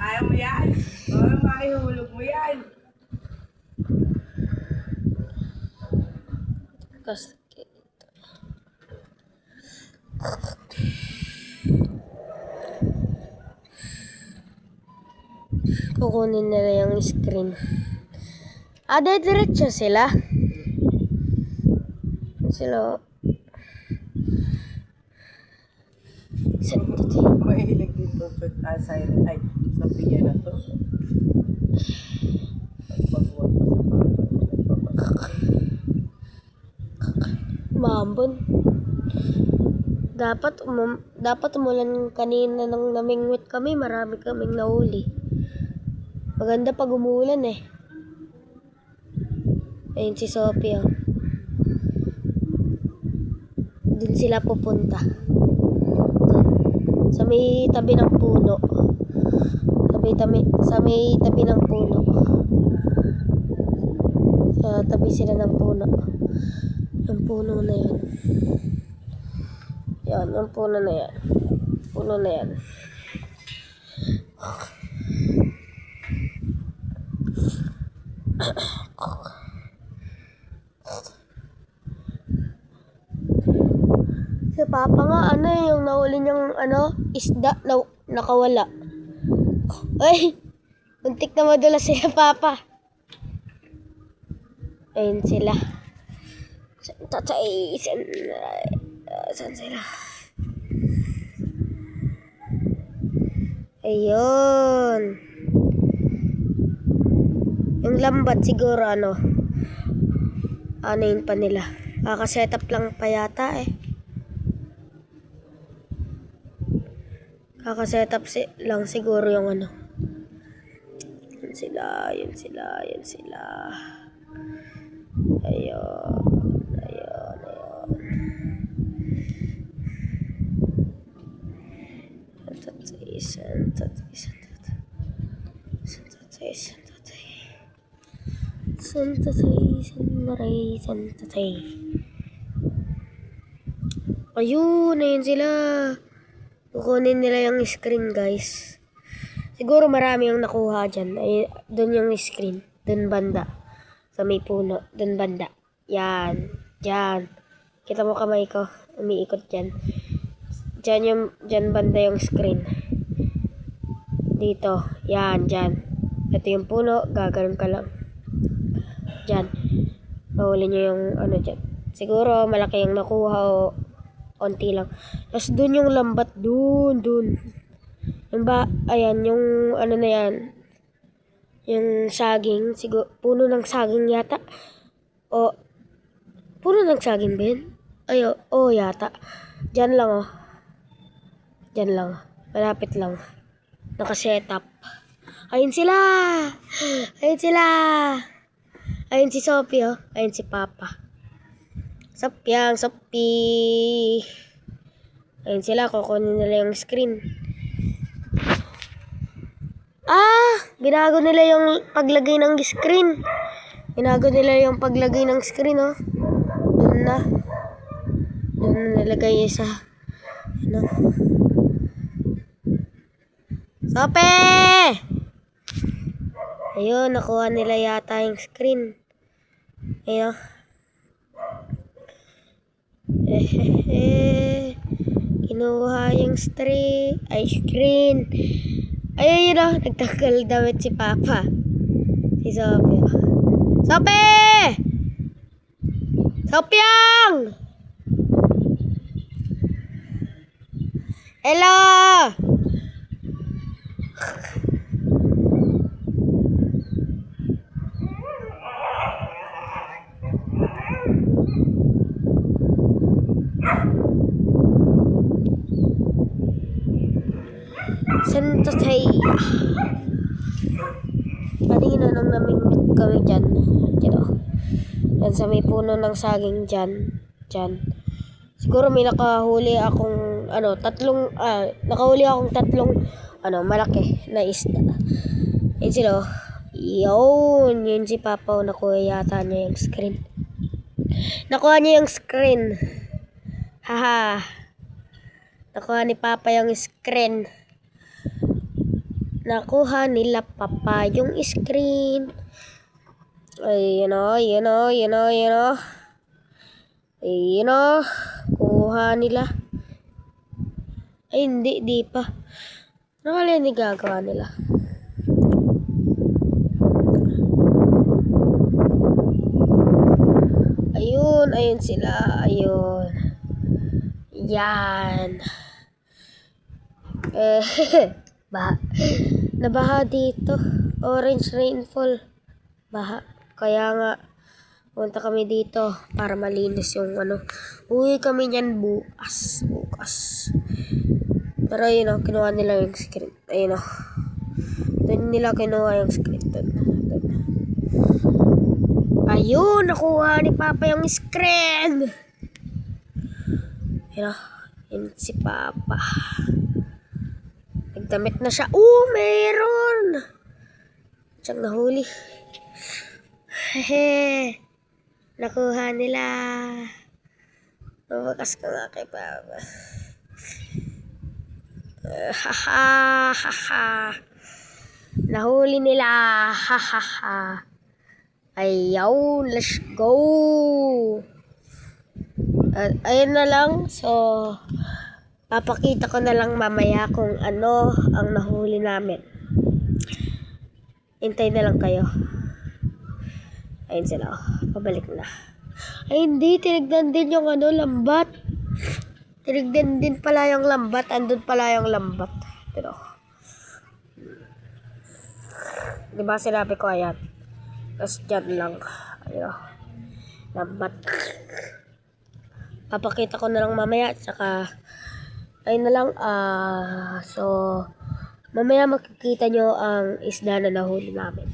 Ayaw mo yan? Oo, makihulog mo yan. Kukunin nila yung screen. Diretso sila. Mahilig dito silent. Ay, sa piano to. Pagbuwag pa sa bahay. Mambon. Dapat umulan kanina nang namingwit kami. Marami kaming nahuli. Maganda pag umulan eh. Ayun si Sophie. Dun sila pupunta. Sa may tabi ng puno. Sa may tabi ng puno. Sa tabi sila ng puno. Yung puno na yan. Yan, yung puno na yan. Puno na yan. Si Papa nga, yung nahuli niyang, isda na nakawala. Ay, muntik na madulas sila, Papa. Ayun sila. Saan sila? Ayun. Yung lambat siguro, yun pa nila. Kaka-setup lang pa yata eh. Kaka-setup lang siguro yung Yun sila. Ayun. Santatay. Ayun, ayun sila. Kukunin nila yung screen, guys. Siguro marami ang nakuha dyan. Ay, doon yung screen. Doon banda. Sa may puno. Doon banda. Yan. Dyan. Kita mo kamay ko. Umiikot dyan. Dyan banda yung screen. Dito. Yan. Dyan. Ito yung puno. Gaganon ka lang. Dyan. Mahuli nyo yung dyan. Siguro malaki yung nakuha o konti lang. Tapos dun yung lambat. Dun. Yung ayan, yung na yan. Yung saging. Siguro, puno ng saging yata. O, puno ng saging, Ben? Yata. Dyan lang, Dyan lang. Malapit lang. Nakasetup. Ayun sila! Ayun si Sophie, Ayun si Papa. Sophie. Ayun sila, kukunin nila yung screen. Binago nila yung paglagay ng screen. Doon na nilagay sa Sophie! Ayun, nakuha nila yata yung screen. Ayun. Kinuha yung screen. Ayun, nagtagal damit si Papa. Si Sophie. Sophie! Sophie! Hello! Santatay. Kanina nang namingwit kami dyan. Yan sa may puno ng saging dyan. Siguro may nakahuli akong nakahuli akong tatlong malaki na isda. Yan sila. Yun si Papa. Nakuha yata niya yung screen. Nakuha niya yung screen. Haha. Nakuha ni Papa yung screen. Nakuha nila Papa yung screen. Ay, yun o. Kuha nila. Ay, di pa. Ano kala yung gagawa nila? Ayun sila. Ayun. Yan. Nabaha dito. Orange rainfall. Baha. Kaya nga, punta kami dito para malinis yung uwi kami niyan bukas. Pero ayun kinuha nila yung screen. Ayun doon nila kinuha yung screen. Doon. Ayun, nakuha ni Papa yung screen. Yun si Papa. Nagdamit na siya. Meron! Siyang nahuli. Hehe. Nakuha nila. Mabakas ka nga kay Papa. Haha. Nahuli nila. Hahaha. Ayaw, let's go. Ayun na lang. So, papakita ko na lang mamaya kung ano ang nahuli namin. Hintay na lang kayo. Ayun sila. Pabalik na. Ay hindi, tinignan din yung lambat. Tinignan din pala yung lambat. Andun pala yung lambat. Pero, diba sinabi ko ayan? Tapos dyan lang. Ayun. Lambat. Papakita ko na lang mamaya. Tsaka, ayun na lang. So, mamaya makikita nyo ang isda na nahuli namin.